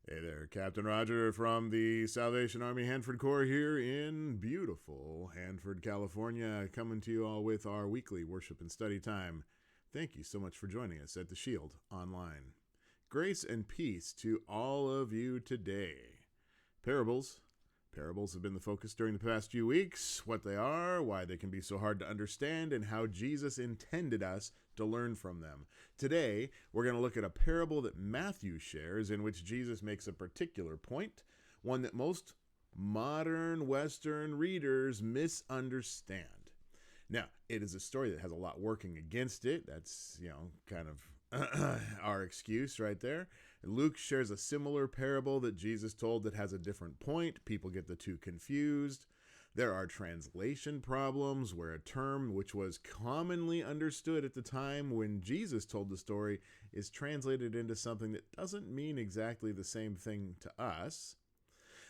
Hey there, Captain Roger from the Salvation Army Hanford Corps here in beautiful Hanford, California, coming to you all with our weekly worship and study time. Thank you so much for joining us at the Shield Online. Grace and peace to all of you today. Parables. Parables have been the focus during the past few weeks, what they are, why they can be so hard to understand, and how Jesus intended us to learn from them. Today, we're going to look at a parable that Matthew shares in which Jesus makes a particular point, one that most modern Western readers misunderstand. Now, it is a story that has a lot working against it. That's, kind of our excuse right there. Luke shares a similar parable that Jesus told that has a different point. People get the two confused. There are translation problems where a term which was commonly understood at the time when Jesus told the story is translated into something that doesn't mean exactly the same thing to us.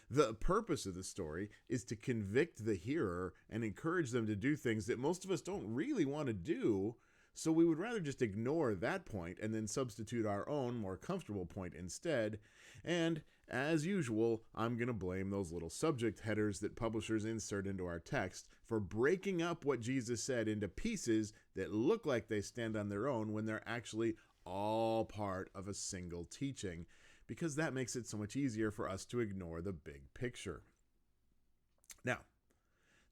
The purpose of the story is to convict the hearer and encourage them to do things that most of us don't really want to do, so we would rather just ignore that point and then substitute our own, more comfortable point instead. And, as usual, I'm going to blame those little subject headers that publishers insert into our text for breaking up what Jesus said into pieces that look like they stand on their own when they're actually all part of a single teaching, because that makes it so much easier for us to ignore the big picture. Now,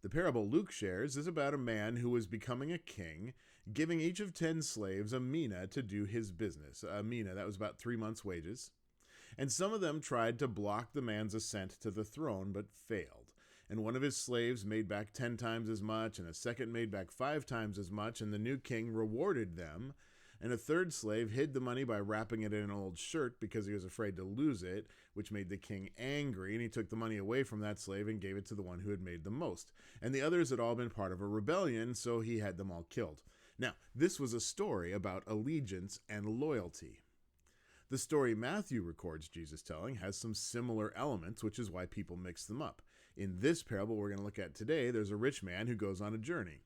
the parable Luke shares is about a man who was becoming a king, giving each of 10 slaves a mina to do his business. A mina, that was about 3 months' wages. And some of them tried to block the man's ascent to the throne, but failed. And one of his slaves made back 10 times as much, and a second made back 5 times as much, and the new king rewarded them. And a third slave hid the money by wrapping it in an old shirt because he was afraid to lose it, which made the king angry, and he took the money away from that slave and gave it to the one who had made the most. And the others had all been part of a rebellion, so he had them all killed. Now, this was a story about allegiance and loyalty. The story Matthew records Jesus telling has some similar elements, which is why people mix them up. In this parable we're going to look at today, there's a rich man who goes on a journey,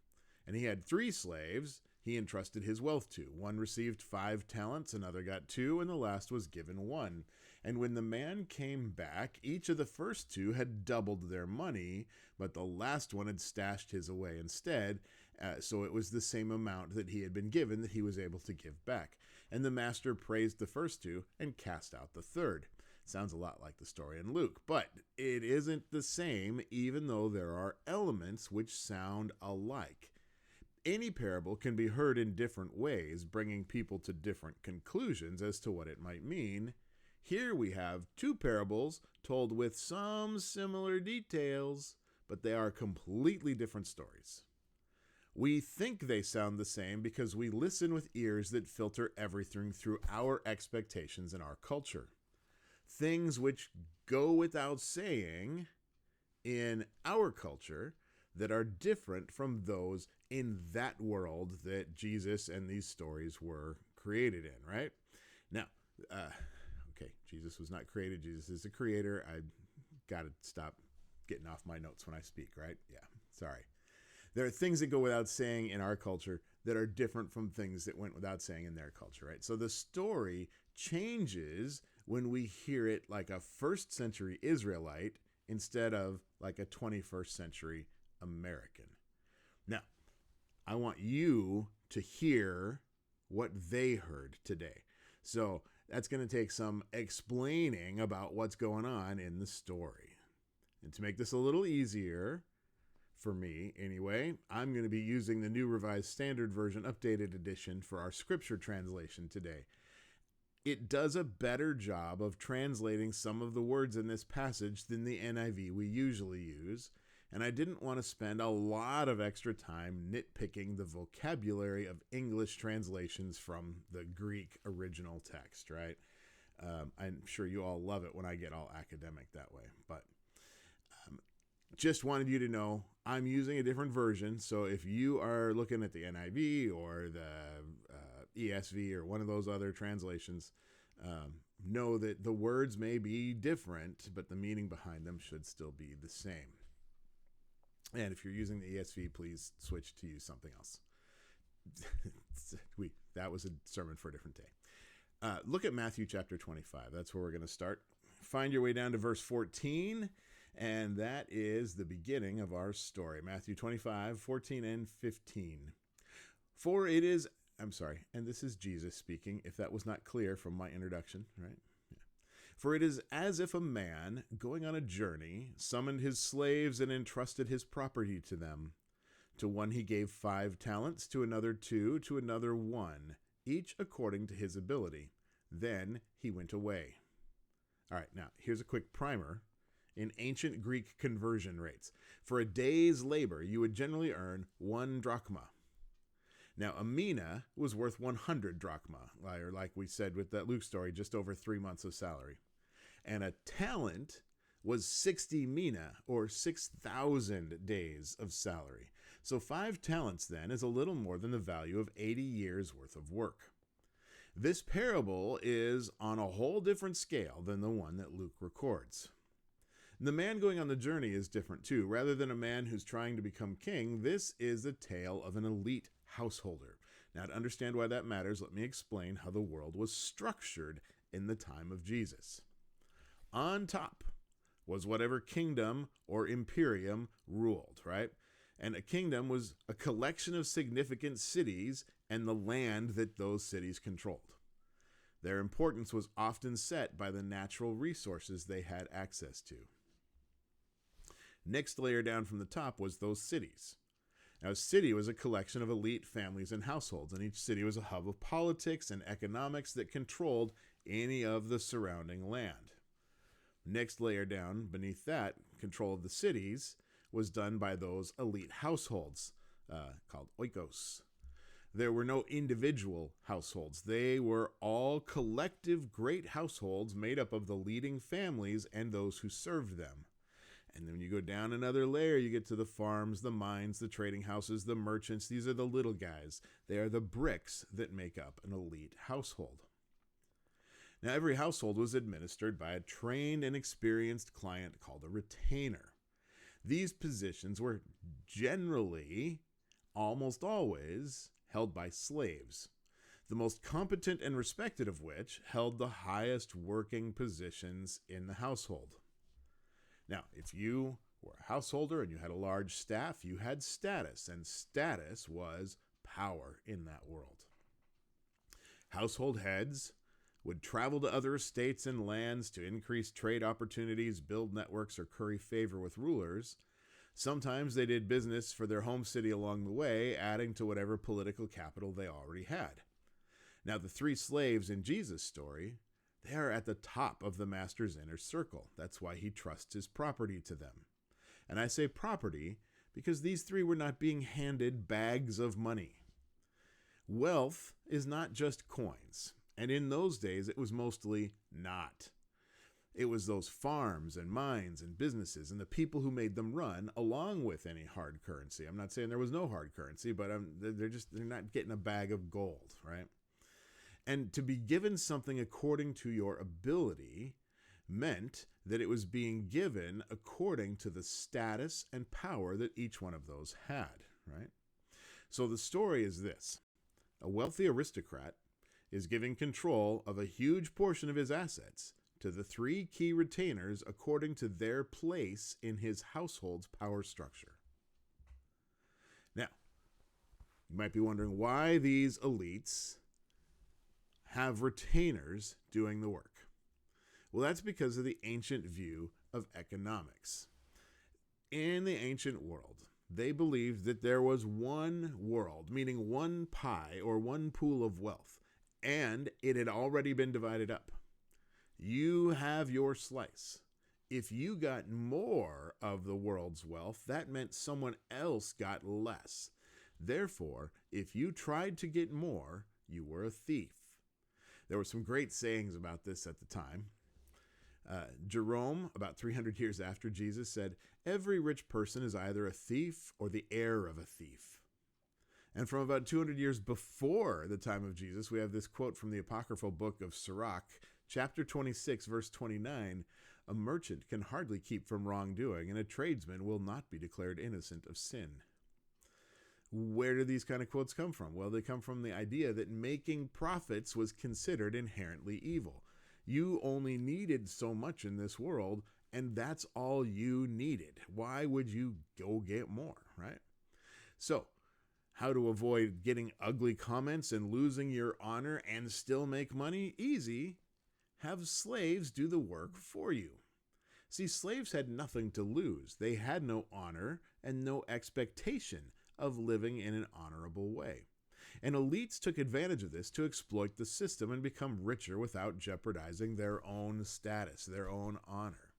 and he had 3 slaves he entrusted his wealth to. One received 5 talents, another got 2, and the last was given 1. And when the man came back, each of the first 2 had doubled their money, but the last one had stashed his away instead, so it was the same amount that he had been given that he was able to give back. And the master praised the first 2 and cast out the third. Sounds a lot like the story in Luke, but it isn't the same, even though there are elements which sound alike. Any parable can be heard in different ways, bringing people to different conclusions as to what it might mean. Here we have 2 parables told with some similar details, but they are completely different stories. We think they sound the same because we listen with ears that filter everything through our expectations and our culture. Things which go without saying in our culture that are different from those in that world that Jesus and these stories were created in, right? Now, Jesus was not created. Jesus is a creator. I got to stop getting off my notes when I speak, right? Yeah, sorry. There are things that go without saying in our culture that are different from things that went without saying in their culture, right? So the story changes when we hear it like a first century Israelite instead of like a 21st century American. Now, I want you to hear what they heard today. So that's going to take some explaining about what's going on in the story. And to make this a little easier, for me anyway, I'm going to be using the New Revised Standard Version Updated Edition for our scripture translation today. It does a better job of translating some of the words in this passage than the NIV we usually use, and I didn't want to spend a lot of extra time nitpicking the vocabulary of English translations from the Greek original text, right? I'm sure you all love it when I get all academic that way, but just wanted you to know I'm using a different version, so if you are looking at the NIV or the ESV or one of those other translations, know that the words may be different, but the meaning behind them should still be the same. And if you're using the ESV, please switch to use something else. That was a sermon for a different day. Look at Matthew chapter 25. That's where we're going to start. find your way down to verse 14, and that is the beginning of our story. Matthew 25, 14 and 15. For it is, and this is Jesus speaking, if that was not clear from my introduction, right? Yeah. For it is as if a man, going on a journey, summoned his slaves and entrusted his property to them. To one he gave 5 talents, to another 2, to another 1, each according to his ability. Then he went away. All right, now here's a quick primer in ancient Greek conversion rates. For a day's labor, you would generally earn 1 drachma. Now, a mina was worth 100 drachma, or like we said with that Luke story, just over 3 months of salary. And a talent was 60 mina, or 6,000 days of salary. So 5 talents then is a little more than the value of 80 years worth of work. This parable is on a whole different scale than the one that Luke records. The man going on the journey is different too. Rather than a man who's trying to become king, this is the tale of an elite householder. Now, to understand why that matters, let me explain how the world was structured in the time of Jesus. On top was whatever kingdom or imperium ruled, right? And a kingdom was a collection of significant cities and the land that those cities controlled. Their importance was often set by the natural resources they had access to. Next layer down from the top was those cities. Now, a city was a collection of elite families and households, and each city was a hub of politics and economics that controlled any of the surrounding land. Next layer down beneath that, control of the cities was done by those elite households, called oikos. There were no individual households. They were all collective great households made up of the leading families and those who served them. And then when you go down another layer, you get to the farms, the mines, the trading houses, the merchants. These are the little guys. They are the bricks that make up an elite household. Now, every household was administered by a trained and experienced client called a retainer. These positions were generally, almost always, held by slaves, the most competent and respected of which held the highest working positions in the household. Now, if you were a householder and you had a large staff, you had status, and status was power in that world. Household heads would travel to other estates and lands to increase trade opportunities, build networks, or curry favor with rulers. Sometimes they did business for their home city along the way, adding to whatever political capital they already had. Now, the 3 slaves in Jesus' story, they are at the top of the master's inner circle. That's why he trusts his property to them. And I say property because these 3 were not being handed bags of money. Wealth is not just coins. And in those days, it was mostly not. It was those farms and mines and businesses and the people who made them run, along with any hard currency. I'm not saying there was no hard currency, but they're not getting a bag of gold, right? And to be given something according to your ability meant that it was being given according to the status and power that each one of those had, right? So the story is this. A wealthy aristocrat is giving control of a huge portion of his assets to the 3 key retainers according to their place in his household's power structure. Now, you might be wondering why these elites have retainers doing the work. Well, that's because of the ancient view of economics. In the ancient world, they believed that there was one world, meaning one pie or one pool of wealth, and it had already been divided up. You have your slice. If you got more of the world's wealth, that meant someone else got less. Therefore, if you tried to get more, you were a thief. There were some great sayings about this at the time. Jerome, about 300 years after Jesus, said, "Every rich person is either a thief or the heir of a thief." And from about 200 years before the time of Jesus, we have this quote from the apocryphal book of Sirach, chapter 26, verse 29, "A merchant can hardly keep from wrongdoing, and a tradesman will not be declared innocent of sin." Where do these kind of quotes come from? Well, they come from the idea that making profits was considered inherently evil. You only needed so much in this world, and that's all you needed. Why would you go get more, right? So, how to avoid getting ugly comments and losing your honor and still make money? Easy. Have slaves do the work for you. See, slaves had nothing to lose. They had no honor and no expectation of living in an honorable way. And elites took advantage of this to exploit the system and become richer without jeopardizing their own status, their own honor,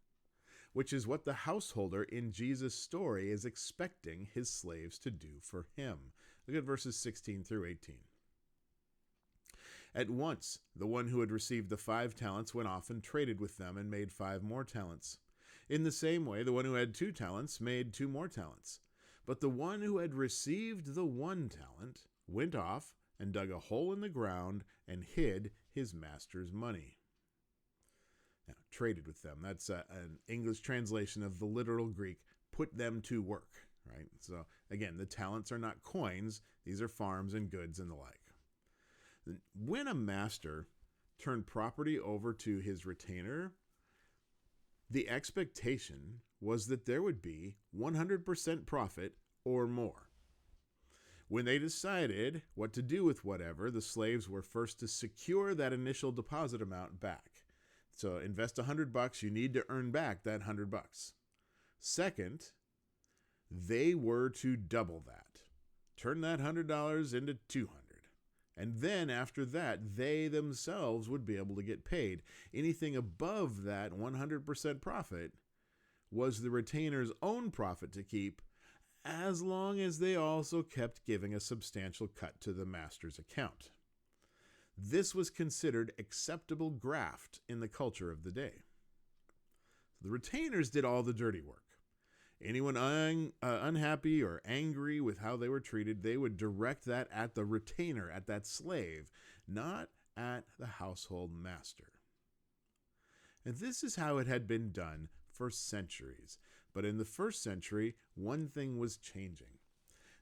which is what the householder in Jesus' story is expecting his slaves to do for him. Look at verses 16 through 18. At once, the one who had received the 5 talents went off and traded with them and made 5 more talents. In the same way, the one who had 2 talents made 2 more talents. But the one who had received the 1 talent went off and dug a hole in the ground and hid his master's money. Now, traded with them. That's an English translation of the literal Greek, put them to work, right? So, again, the talents are not coins. These are farms and goods and the like. When a master turned property over to his retainer, the expectation was that there would be 100% profit or more. When they decided what to do with whatever, the slaves were first to secure that initial deposit amount back. So invest $100, you need to earn back that $100. Second, they were to double that. Turn that $100 into $200. And then after that, they themselves would be able to get paid. Anything above that 100% profit was the retainer's own profit to keep, as long as they also kept giving a substantial cut to the master's account. This was considered acceptable graft in the culture of the day. The retainers did all the dirty work. Anyone unhappy or angry with how they were treated, they would direct that at the retainer, at that slave, not at the household master. And this is how it had been done for centuries. But in the first century, one thing was changing.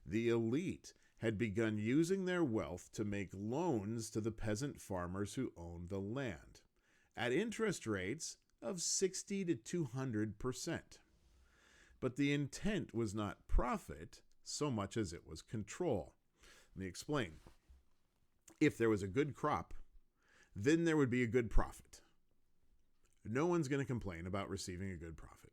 The elite had begun using their wealth to make loans to the peasant farmers who owned the land, at interest rates of 60 to 200%. But the intent was not profit so much as it was control. Let me explain. If there was a good crop, then there would be a good profit. No one's going to complain about receiving a good profit.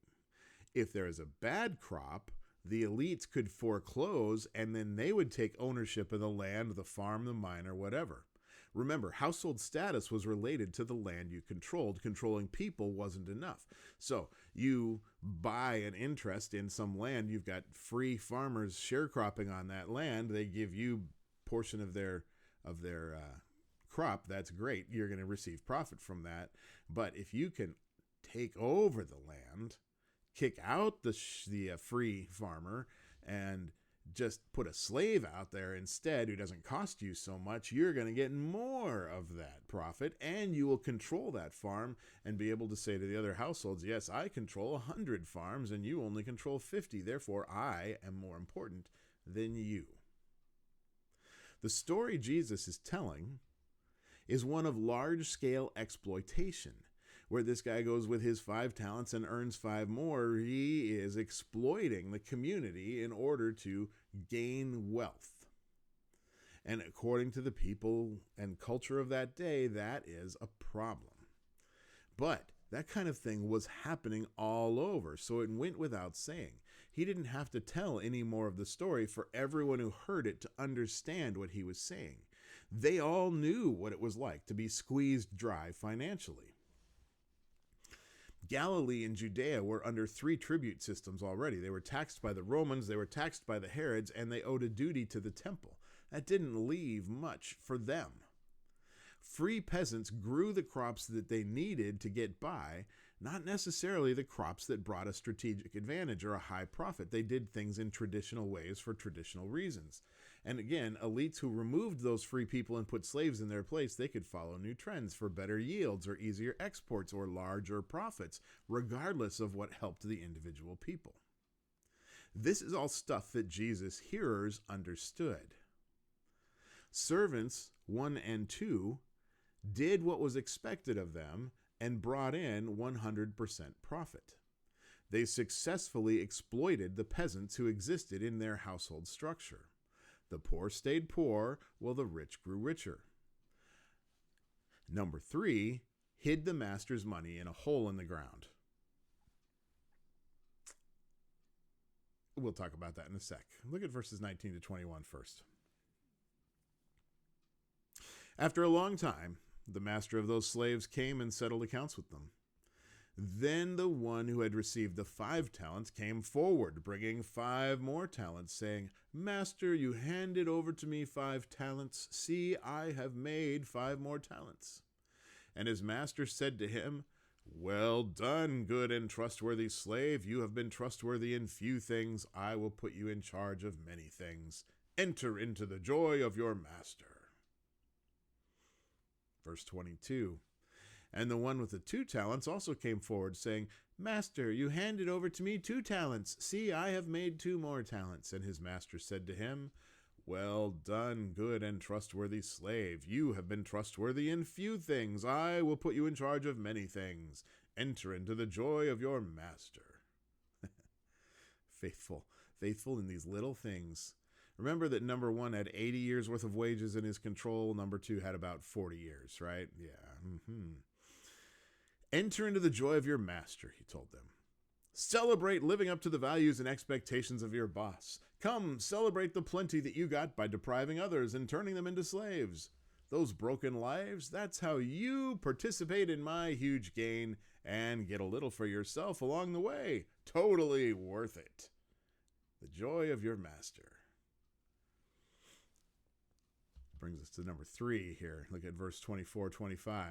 If there is a bad crop, the elites could foreclose, and then they would take ownership of the land, the farm, the mine, or whatever. Remember, household status was related to the land you controlled. Controlling people wasn't enough. So you buy an interest in some land, you've got free farmers sharecropping on that land. They give you a portion of their crop. That's great. You're going to receive profit from that. But if you can take over the land, kick out the free farmer, and just put a slave out there instead who doesn't cost you so much, you're going to get more of that profit, and you will control that farm and be able to say to the other households, yes, I control 100 farms and you only control 50. Therefore, I am more important than you. The story Jesus is telling is one of large-scale exploitation. Where this guy goes with his 5 talents and earns 5 more, he is exploiting the community in order to gain wealth. And according to the people and culture of that day, that is a problem. But that kind of thing was happening all over, so it went without saying. He didn't have to tell any more of the story for everyone who heard it to understand what he was saying. They all knew what it was like to be squeezed dry financially. Galilee and Judea were under 3 tribute systems already. They were taxed by the Romans, they were taxed by the Herods, and they owed a duty to the temple. That didn't leave much for them. Free peasants grew the crops that they needed to get by, not necessarily the crops that brought a strategic advantage or a high profit. They did things in traditional ways for traditional reasons. And again, elites who removed those free people and put slaves in their place, they could follow new trends for better yields or easier exports or larger profits, regardless of what helped the individual people. This is all stuff that Jesus' hearers understood. Servants 1 and 2 did what was expected of them and brought in 100% profit. They successfully exploited the peasants who existed in their household structure. The poor stayed poor while the rich grew richer. Number 3, hid the master's money in a hole in the ground. We'll talk about that in a sec. Look at verses 19 to 21 first. After a long time, the master of those slaves came and settled accounts with them. Then the one who had received the 5 talents came forward, bringing 5 more talents, saying, Master, you handed over to me 5 talents. See, I have made 5 more talents. And his master said to him, Well done, good and trustworthy slave. You have been trustworthy in few things. I will put you in charge of many things. Enter into the joy of your master. Verse 22. And the one with the 2 talents also came forward, saying, Master, you handed over to me 2 talents. See, I have made 2 more talents. And his master said to him, Well done, good and trustworthy slave. You have been trustworthy in few things. I will put you in charge of many things. Enter into the joy of your master. Faithful in these little things. Remember that number 1 had 80 years worth of wages in his control. Number 2 had about 40 years, right? Yeah. Enter into the joy of your master, he told them. Celebrate living up to the values and expectations of your boss. Come, celebrate the plenty that you got by depriving others and turning them into slaves. Those broken lives, that's how you participate in my huge gain and get a little for yourself along the way. Totally worth it. The joy of your master. Brings us to number 3 here. Look at verse 24-25.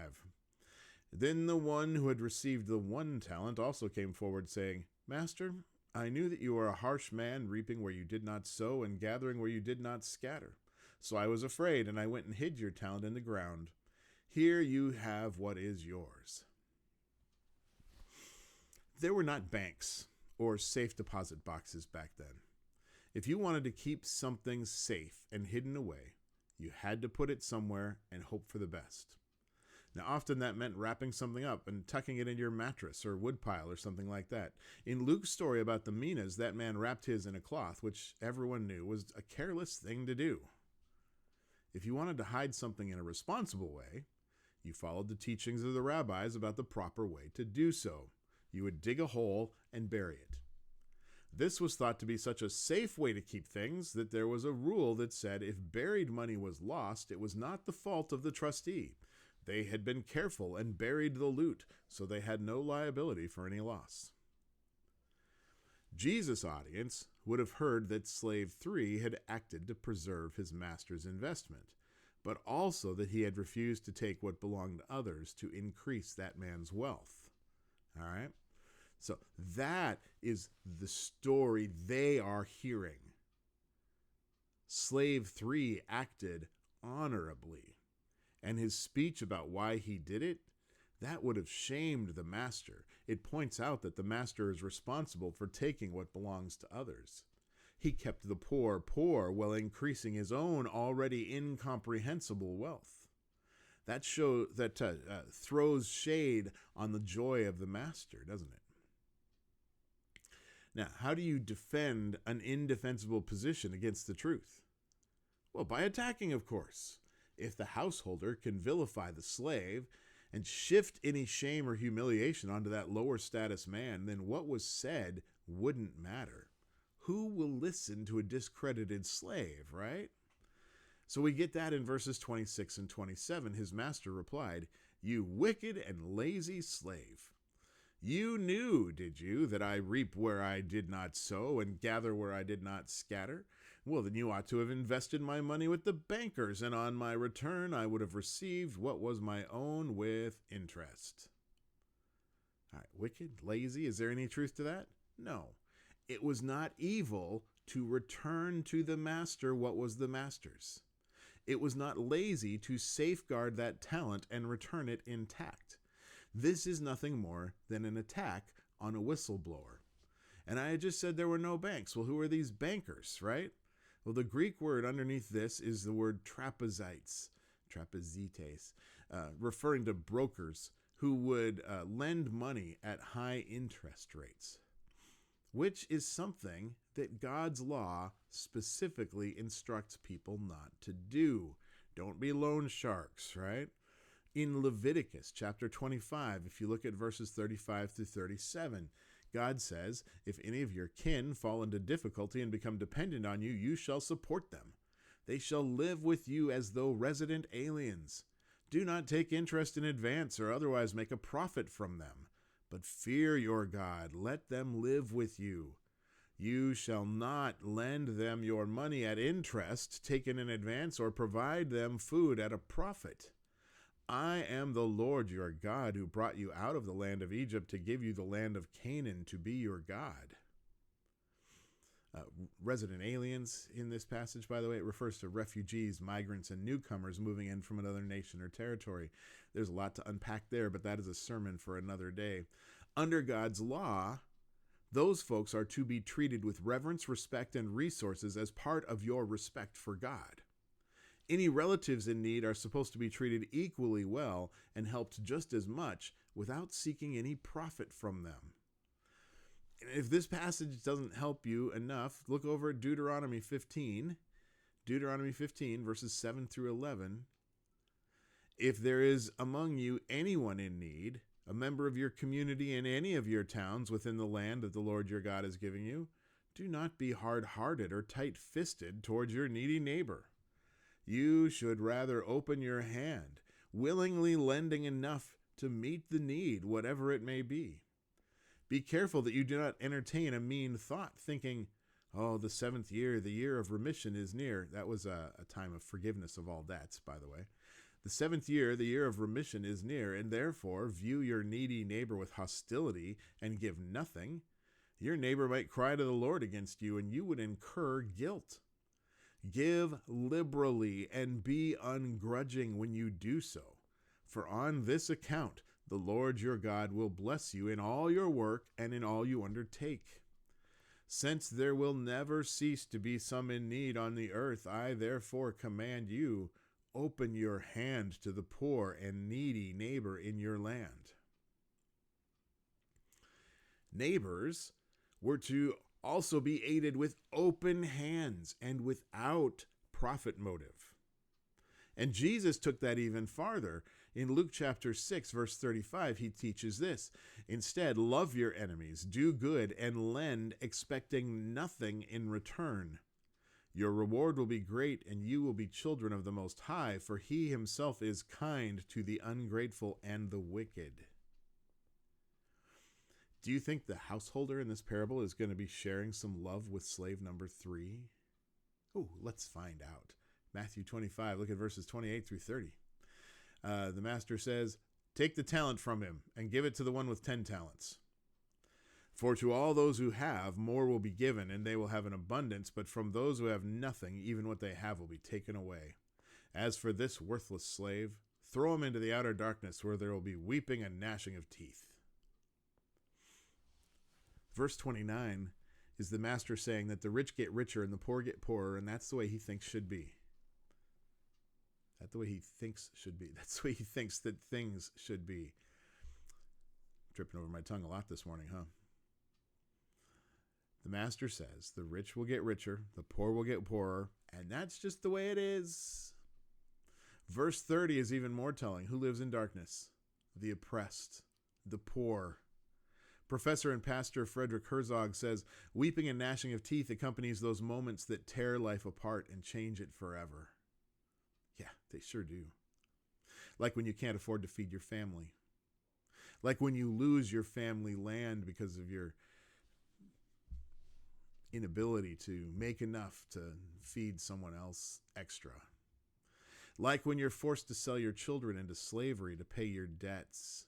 Then the one who had received the 1 talent also came forward, saying, Master, I knew that you are a harsh man, reaping where you did not sow and gathering where you did not scatter. So I was afraid, and I went and hid your talent in the ground. Here you have what is yours. There were not banks or safe deposit boxes back then. If you wanted to keep something safe and hidden away, you had to put it somewhere and hope for the best. Now, often that meant wrapping something up and tucking it into your mattress or woodpile or something like that. In Luke's story about the minas, that man wrapped his in a cloth, which everyone knew was a careless thing to do. If you wanted to hide something in a responsible way, you followed the teachings of the rabbis about the proper way to do so. You would dig a hole and bury it. This was thought to be such a safe way to keep things that there was a rule that said if buried money was lost, it was not the fault of the trustee. They had been careful and buried the loot, so they had no liability for any loss. Jesus' audience would have heard that slave 3 had acted to preserve his master's investment, but also that he had refused to take what belonged to others to increase that man's wealth. All right? So that is the story they are hearing. Slave 3 acted honorably. And his speech about why he did it, that would have shamed the master. It points out that the master is responsible for taking what belongs to others. He kept the poor poor while increasing his own already incomprehensible wealth. That throws shade on the joy of the master, doesn't it? Now, how do you defend an indefensible position against the truth? Well, by attacking, of course. If the householder can vilify the slave and shift any shame or humiliation onto that lower status man, then what was said wouldn't matter. Who will listen to a discredited slave, right? So we get that in verses 26 and 27. His master replied, You wicked and lazy slave. You knew, did you, that I reap where I did not sow and gather where I did not scatter? Well, then you ought to have invested my money with the bankers, and on my return I would have received what was my own with interest. All right, wicked, lazy, is there any truth to that? No. It was not evil to return to the master what was the master's. It was not lazy to safeguard that talent and return it intact. This is nothing more than an attack on a whistleblower. And I had just said there were no banks. Well, who are these bankers, right? Well, the Greek word underneath this is the word trapezites, referring to brokers who would lend money at high interest rates, which is something that God's law specifically instructs people not to do. Don't be loan sharks, right? In Leviticus chapter 25, if you look at verses 35 through 37, God says, if any of your kin fall into difficulty and become dependent on you, you shall support them. They shall live with you as though resident aliens. Do not take interest in advance or otherwise make a profit from them, but fear your God. Let them live with you. You shall not lend them your money at interest taken in advance or provide them food at a profit. I am the Lord your God who brought you out of the land of Egypt to give you the land of Canaan to be your God. Resident aliens in this passage, by the way, it refers to refugees, migrants, and newcomers moving in from another nation or territory. There's a lot to unpack there, but that is a sermon for another day. Under God's law, those folks are to be treated with reverence, respect, and resources as part of your respect for God. Any relatives in need are supposed to be treated equally well and helped just as much without seeking any profit from them. If this passage doesn't help you enough, look over at Deuteronomy 15. Deuteronomy 15, verses 7 through 11. If there is among you anyone in need, a member of your community in any of your towns within the land that the Lord your God is giving you, do not be hard-hearted or tight-fisted towards your needy neighbor. You should rather open your hand, willingly lending enough to meet the need, whatever it may be. Be careful that you do not entertain a mean thought, thinking, oh, the 7th year, the year of remission is near. That was a time of forgiveness of all debts, by the way. The 7th year, the year of remission is near, and therefore view your needy neighbor with hostility and give nothing. Your neighbor might cry to the Lord against you, and you would incur guilt. Give liberally and be ungrudging when you do so, for on this account the Lord your God will bless you in all your work and in all you undertake. Since there will never cease to be some in need on the earth, I therefore command you, open your hand to the poor and needy neighbor in your land. Neighbors were to also be aided with open hands and without profit motive. And Jesus took that even farther. In Luke chapter 6, verse 35, he teaches this. Instead, love your enemies, do good, and lend, expecting nothing in return. Your reward will be great, and you will be children of the Most High, for he himself is kind to the ungrateful and the wicked. Do you think the householder in this parable is going to be sharing some love with slave number 3? Oh, let's find out. Matthew 25, look at verses 28 through 30. The master says, take the talent from him and give it to the one with 10 talents. For to all those who have, more will be given, and they will have an abundance. But from those who have nothing, even what they have will be taken away. As for this worthless slave, throw him into the outer darkness, where there will be weeping and gnashing of teeth. Verse 29 is the master saying that the rich get richer and the poor get poorer, and that's the way he thinks should be. That's the way he thinks should be. That's the way he thinks that things should be. Tripping over my tongue a lot this morning, huh? The master says the rich will get richer, the poor will get poorer, and that's just the way it is. Verse 30 is even more telling. Who lives in darkness? The oppressed, the poor. Professor and pastor Frederick Herzog says, weeping and gnashing of teeth accompanies those moments that tear life apart and change it forever. Yeah, they sure do. Like when you can't afford to feed your family. Like when you lose your family land because of your inability to make enough to feed someone else extra. Like when you're forced to sell your children into slavery to pay your debts.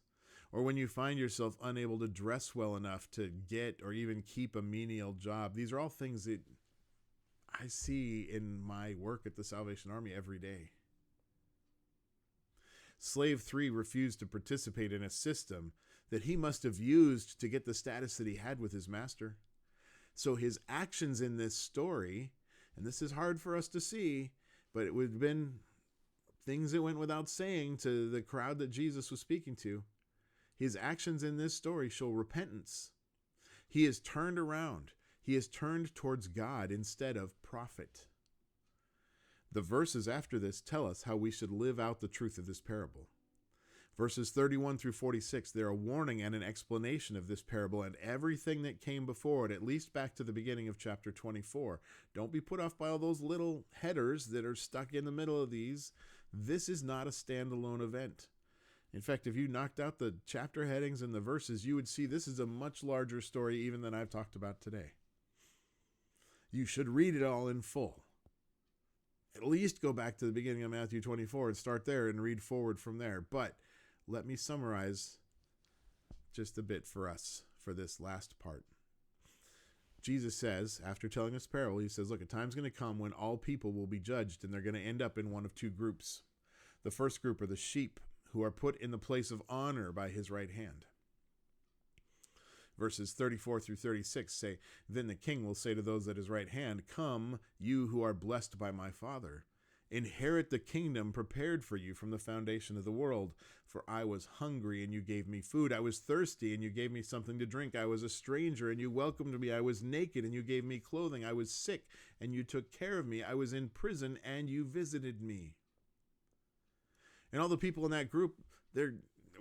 Or when you find yourself unable to dress well enough to get or even keep a menial job. These are all things that I see in my work at the Salvation Army every day. Slave 3 refused to participate in a system that he must have used to get the status that he had with his master. So his actions in this story, and this is hard for us to see, but it would have been things that went without saying to the crowd that Jesus was speaking to. His actions in this story show repentance. He has turned around. He has turned towards God instead of profit. The verses after this tell us how we should live out the truth of this parable. Verses 31 through 46, they're a warning and an explanation of this parable and everything that came before it, at least back to the beginning of chapter 24. Don't be put off by all those little headers that are stuck in the middle of these. This is not a standalone event. In fact, if you knocked out the chapter headings and the verses, you would see this is a much larger story even than I've talked about today. You should read it all in full. At least go back to the beginning of Matthew 24 and start there and read forward from there. But let me summarize just a bit for us for this last part. Jesus says, after telling this parable, he says, look, a time's going to come when all people will be judged, and they're going to end up in one of two groups. The first group are the sheep, who are put in the place of honor by his right hand. Verses 34 through 36 say, then the king will say to those at his right hand, come, you who are blessed by my Father. Inherit the kingdom prepared for you from the foundation of the world. For I was hungry, and you gave me food. I was thirsty, and you gave me something to drink. I was a stranger, and you welcomed me. I was naked, and you gave me clothing. I was sick, and you took care of me. I was in prison, and you visited me. And all the people in that group,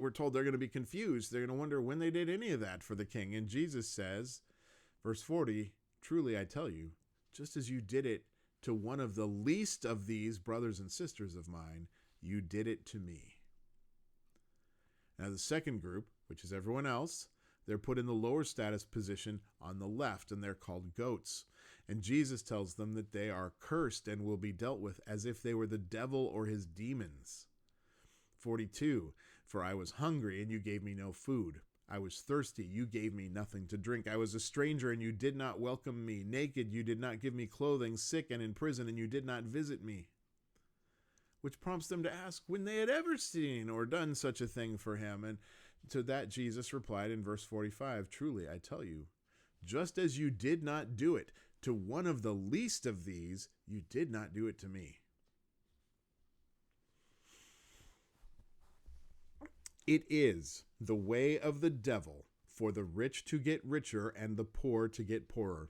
we're told they're going to be confused. They're going to wonder when they did any of that for the king. And Jesus says, verse 40, truly I tell you, just as you did it to one of the least of these brothers and sisters of mine, you did it to me. Now the second group, which is everyone else, they're put in the lower status position on the left, and they're called goats. And Jesus tells them that they are cursed and will be dealt with as if they were the devil or his demons. 42, for I was hungry, and you gave me no food. I was thirsty, you gave me nothing to drink. I was a stranger, and you did not welcome me. Naked, you did not give me clothing. Sick and in prison, and you did not visit me. Which prompts them to ask when they had ever seen or done such a thing for him. And to that Jesus replied in verse 45, truly I tell you, just as you did not do it to one of the least of these, you did not do it to me. It is the way of the devil for the rich to get richer and the poor to get poorer.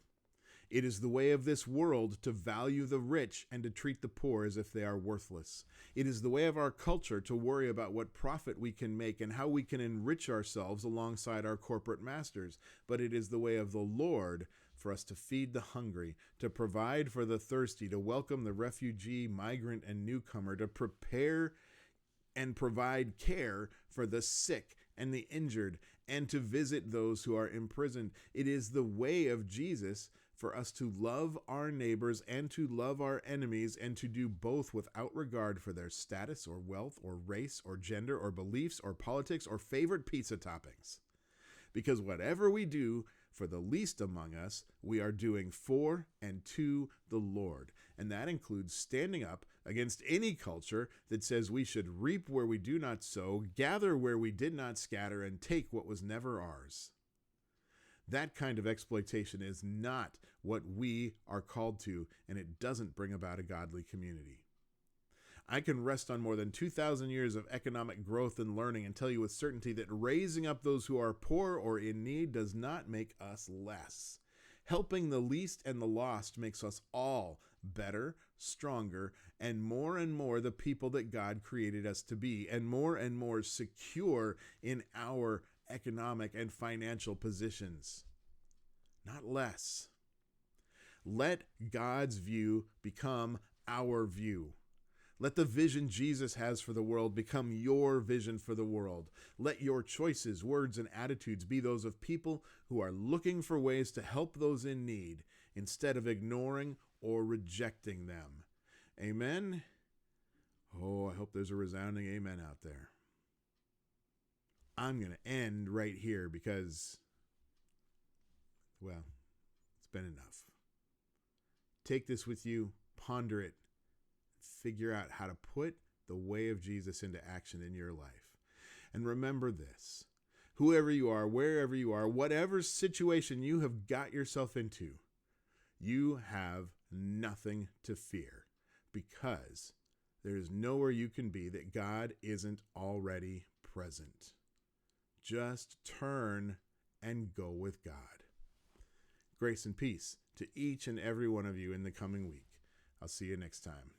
It is the way of this world to value the rich and to treat the poor as if they are worthless. It is the way of our culture to worry about what profit we can make and how we can enrich ourselves alongside our corporate masters. But it is the way of the Lord for us to feed the hungry, to provide for the thirsty, to welcome the refugee, migrant, and newcomer, to prepare and provide care for the sick and the injured, and to visit those who are imprisoned. It is the way of Jesus for us to love our neighbors and to love our enemies, and to do both without regard for their status or wealth or race or gender or beliefs or politics or favorite pizza toppings. Because whatever we do for the least among us, we are doing for and to the Lord. And that includes standing up against any culture that says we should reap where we do not sow, gather where we did not scatter, and take what was never ours. That kind of exploitation is not what we are called to, and it doesn't bring about a godly community. I can rest on more than 2,000 years of economic growth and learning and tell you with certainty that raising up those who are poor or in need does not make us less. Helping the least and the lost makes us all better, stronger, and more the people that God created us to be, and more secure in our economic and financial positions. Not less. Let God's view become our view. Let the vision Jesus has for the world become your vision for the world. Let your choices, words, and attitudes be those of people who are looking for ways to help those in need instead of ignoring or rejecting them. Amen? Oh, I hope there's a resounding amen out there. I'm going to end right here because, well, it's been enough. Take this with you, ponder it, figure out how to put the way of Jesus into action in your life. And remember this, whoever you are, wherever you are, whatever situation you have got yourself into, you have nothing to fear, because there is nowhere you can be that God isn't already present. Just turn and go with God. Grace and peace to each and every one of you in the coming week. I'll see you next time.